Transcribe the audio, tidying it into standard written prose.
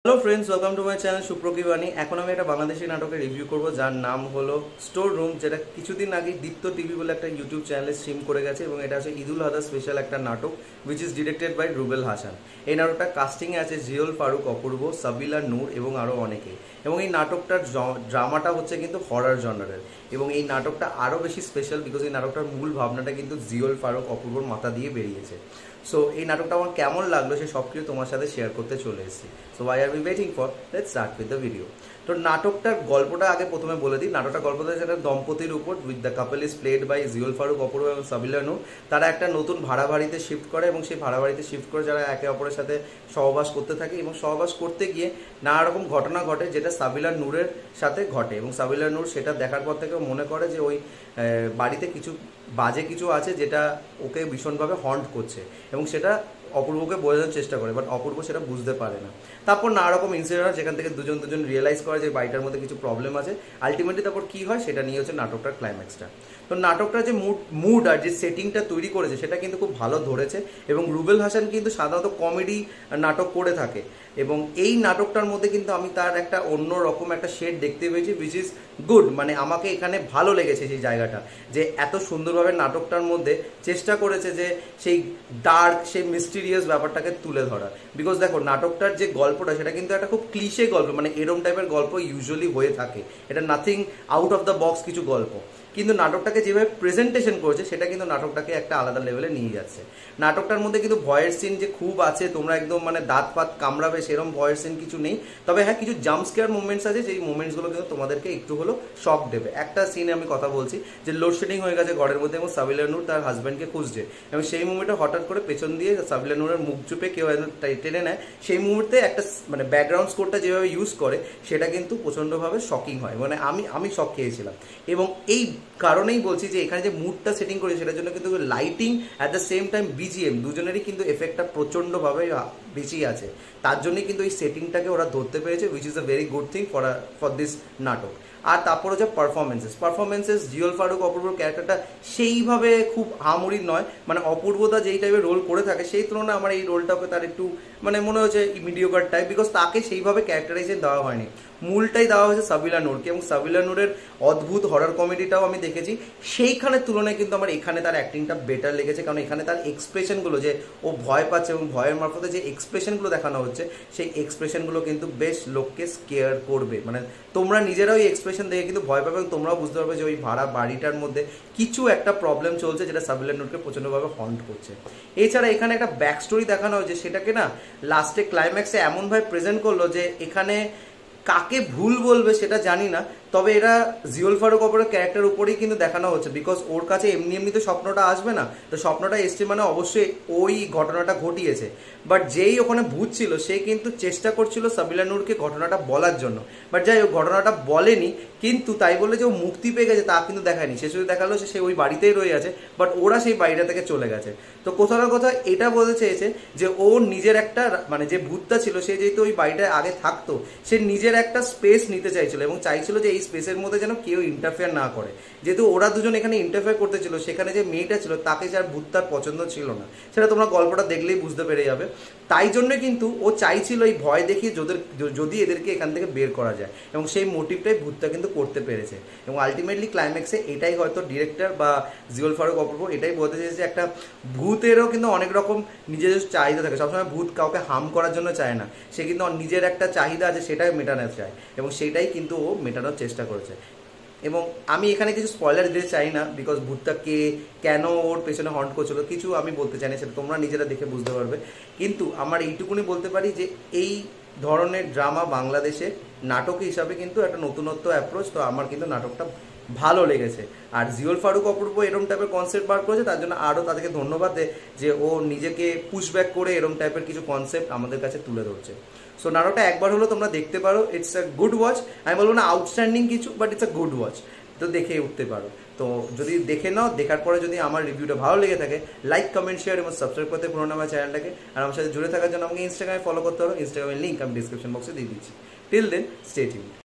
Hello friends, welcome to my channel সুপ্রকি বাণী। এখন আমি একটা বাংলাদেশি নাটকের রিভিউ করব যার নাম হলো স্টোর রুম, যেটা কিছুদিন আগে দীপ্ত টিভি বলে একটা ইউটিউব চ্যানেলে স্ট্রিম করে গেছে এবং এটা হচ্ছে ঈদুল আজহা স্পেশাল একটা নাটক which is directed by Rubel Hasan. এই নাটকটা কাস্টিংয়ে আছে জিওল ফারুক, অপূর্ব, সাবিলা নূর এবং আরও অনেকে। এবং এই নাটকটার ড্রামাটা হচ্ছে কিন্তু হরার জনারের এবং এই নাটকটা আরও বেশি স্পেশাল বিকজ এই নাটকটার মূল ভাবনাটা কিন্তু জিওল ফারুক, অপূর্বর মাথা দিয়ে বেরিয়েছে। সো এই নাটকটা আমার কেমন লাগলো সে সব কিছু তোমার সাথে শেয়ার করতে চলে এসেছি। So why are we waiting for, let's start with the video. তো নাটকটার গল্পটা আগে প্রথমে বলে দিই। নাটকটার গল্পটা সেটা দম্পতির উপর, with the couple is played by Ziaul Faruq, Apurba এবং সাবিলা নূর। তারা একটা নতুন ভাড়া বাড়িতে শিফট করে এবং সেই ভাড়া বাড়িতে শিফট করে যারা একে অপরের সাথে সহবাস করতে থাকে এবং সহবাস করতে গিয়ে নানা রকম ঘটনা ঘটে যেটা সাবিলা নূরের সাথে ঘটে এবং সাবিলা নূর সেটা দেখার পর থেকে মনে করে যে ওই বাড়িতে কিছু বাজে কিছু আছে যেটা ওকে ভীষণভাবে হন্ট করছে এবং সেটা অপূর্বকে বোঝানোর চেষ্টা করে, বাট অপূর্ব সেটা বুঝতে পারে না। তারপর নানা রকম ইনসিডেন্ট যেখান থেকে দুজন রিয়েলাইজ করে যে বাড়িটার মধ্যে কিছু প্রবলেম আছে। আলটিমেটলি তারপর কী হয় সেটা নিয়ে হচ্ছে নাটকটার ক্লাইম্যাক্সটা। তো নাটকটার যে মুড আর যে সেটিংটা তৈরি করেছে সেটা কিন্তু খুব ভালো ধরেছে এবং রুবেল হাসান কিন্তু সাধারণত কমেডি নাটক করে থাকে এবং এই নাটকটার মধ্যে কিন্তু আমি তার একটা অন্য রকম একটা শেড দেখতে পেয়েছি উইচ ইজ গুড। মানে আমাকে এখানে ভালো লেগেছে সেই জায়গাটা, যে এত সুন্দরভাবে নাটকটার মধ্যে চেষ্টা করেছে যে সেই ডার্ক, সেই মিস্টিরিয়াস ব্যাপারটাকে তুলে ধরা। বিকজ দেখো নাটকটার যে গল্পটা সেটা কিন্তু একটা খুব ক্লিশে গল্প, মানে এরম টাইপের গল্প ইউজুয়ালি হয়ে থাকে, এটা nothing out of the box কিছু গল্প। কিন্তু নাটকটাকে যেভাবে প্রেজেন্টেশন করেছে সেটা কিন্তু নাটকটাকে একটা আলাদা লেভেলে নিয়ে যাচ্ছে। নাটকটার মধ্যে কিন্তু ভয়ের সিন যে খুব আছে, তোমরা একদম মানে দাঁত ফাত কামড়াবে সেরকম ভয়ের সিন কিছু নেই। তবে হ্যাঁ, কিছু জাম্প স্কেয়ার মুভমেন্টস আছে, যেই মুভমেন্টসগুলো কিন্তু তোমাদেরকে একটু হলো শক দেবে। একটা সিনে আমি কথা বলছি যে লোডশেডিং হয়ে গেছে ঘরের মধ্যে এবং সাবিলা নূর তার হাজব্যান্ডকে খুঁজছে এবং সেই মুভমেন্টে হঠাৎ করে পেছন দিয়ে সাবিলা নূরের মুখ চুপে কেউ টেনে নেয়। সেই মুহূর্তে একটা মানে ব্যাকগ্রাউন্ড স্কোরটা যেভাবে ইউজ করে সেটা কিন্তু প্রচণ্ডভাবে শকিং হয়, মানে আমি শক খেয়েছিলাম। এবং এই কারণেই বলছি যে এখানে যে মুডটা সেটিং করেছে সেটার জন্য কিন্তু lighting at the same time BGM দুজনেরই কিন্তু এফেক্টটা প্রচণ্ডভাবে বেশি আছে। তার জন্যই কিন্তু এই সেটিংটাকে ওরা ধরতে পেরেছে, which is a very good thing for this নাটক। আর তারপর হচ্ছে পারফরমেন্সেস জিওল ফারুক, অপূর্বর ক্যারেক্টারটা সেইভাবে খুব হামুড়ি নয়, মানে অপূর্বতা যেই টাইপের রোল করে থাকে সেই তুলনায় আমার এই রোলটাকে তার একটু মানে মনে হচ্ছে মিডিওকার টাইপ, বিকজ তাকে সেইভাবে ক্যারেক্টারাইজেশন দেওয়া হয়নি। মূলটাই দেওয়া হয়েছে সাবিলা নূরকে এবং সাবিলা নূরের অদ্ভুত হরর কমেডিটাও আমি দেখেছি, সেইখানের তুলনায় কিন্তু আমার এখানে তার অ্যাক্টিংটা বেটার লেগেছে। কারণ এখানে তার এক্সপ্রেশনগুলো, যে ও ভয় পাচ্ছে এবং ভয়ের মারফতে যে এক্সপ্রেশনগুলো দেখানো হচ্ছে সেই এক্সপ্রেশনগুলো কিন্তু বেশ লোককে স্কেয়ার করবে। মানে তোমরা নিজেরাও এই এক্সপ্রেশন দেখে কিন্তু ভয় পাবে এবং তোমরাও বুঝতে পারবে যে ওই ভাড়া বাড়িটার মধ্যে কিছু একটা প্রবলেম চলছে যেটা সাবিলা নূরকে প্রচণ্ডভাবে হন্ট করছে। এছাড়া এখানে একটা ব্যাক স্টোরি দেখানো হয়েছে, সেটাকে না লাস্টে ক্লাইম্যাক্সে এমনভাবে প্রেজেন্ট করলো যে এখানে কাকে ভুল বলবে সেটা জানি না, তবে এরা জিওল ফারুক অপরের ক্যারেক্টার উপরেই কিন্তু দেখানো হচ্ছে। বিকজ ওর কাছে এমনি তো স্বপ্নটা আসবে না, তো স্বপ্নটা এসছে মানে অবশ্যই ওই ঘটনাটা ঘটিয়েছে। বাট যেই ওখানে ভূত ছিল সে কিন্তু চেষ্টা করছিল সাবিলা নূরকে ঘটনাটা বলার জন্য, বাট যাই হোক ঘটনাটা বলেনি। কিন্তু তাই বলে যে ও মুক্তি পেয়ে গেছে তা কিন্তু দেখায়নি, সে শুধু দেখালো সে ওই বাড়িতেই রয়ে আছে, বাট ওরা সেই বাড়িটা থেকে চলে গেছে। তো কোথাও না কোথাও এটা বলতে চেয়েছে যে ও নিজের একটা মানে যে ভূতটা ছিল সে যেহেতু ওই বাড়িটায় আগে থাকতো, সে নিজের একটা স্পেস নিতে চাইছিল এবং চাইছিল যে এই স্পেসের মধ্যে যেন কেউ ইন্টারফেয়ার না করে। যেহেতু ওরা দুজন এখানে ইন্টারফেয়ার করতে ছিল, সেখানে যে মেয়েটা ছিল তাকে যার ভূতটার পছন্দ ছিল না, সেটা তোমরা গল্পটা দেখলেই বুঝতে পেরে যাবে। তাই জন্য কিন্তু ও চাইছিল এই ভয় দেখিয়ে যদি এদেরকে এখান থেকে বের করা যায় এবং সেই মোটিভটাই ভূতটা কিন্তু করতে পেরেছে। এবং আলটিমেটলি ক্লাইম্যাক্সে এটাই হয়তো ডিরেক্টর বা জিওল ফারুক, অপূর্ব এটাই বলতে চেয়েছে, একটা ভূতেরও কিন্তু অনেক রকম নিজেদের চাহিদা থাকে। সবসময় ভূত কাউকে হার্ম করার জন্য চায় না, সে কিন্তু নিজের একটা চাহিদা আছে সেটাই মেটানো চায় এবং সেটাই কিন্তু ও মেটানোর চেষ্টা করেছে। এবং আমি এখানে কিছু স্পয়লার দিতে চাই না, বিকজ ভূতটা কে কেন ওর পেছনে হন্ট করছিল কিছু আমি বলতে চাই না, সেটা তোমরা নিজেরা দেখে বুঝতে পারবে। কিন্তু আমার এইটুকুনি বলতে পারি যে এই ধরনের ড্রামা বাংলাদেশে নাটক হিসাবে কিন্তু একটা নতুনত্ব অ্যাপ্রোচ, তো আমার কিন্তু নাটকটা ভালো লেগেছে। আর জিওল ফারুক, অপূর্ব এরম টাইপের কনসেপ্ট বার করেছে, তার জন্য আরও তাদেরকে ধন্যবাদ দেয় যে ও নিজেকে পুশব্যাক করে এরম টাইপের কিছু কনসেপ্ট আমাদের কাছে তুলে ধরছে। সো নাটকটা একবার হলো তোমরা দেখতে পারো, ইটস আ গুড ওয়াচ। আমি বলবো না আউটস্ট্যান্ডিং কিছু, but it's a good watch, তো দেখে উঠতে পারো। তো যদি দেখে নাও, দেখার পরে যদি আমার রিভিউটা ভালো লেগে থাকে, লাইক, কমেন্ট, শেয়ার এবং সাবস্ক্রাইব করতে পুরো আমার চ্যানেলটাকে। আর আমার সাথে জুড়ে থাকার জন্য আমাকে ইনস্টাগ্রামে ফলো করতে পারো, ইনস্টাগ্রামের লিঙ্ক আমি ডিসক্রিপশন বক্সে দিয়ে দিচ্ছি। Till then, stay tuned.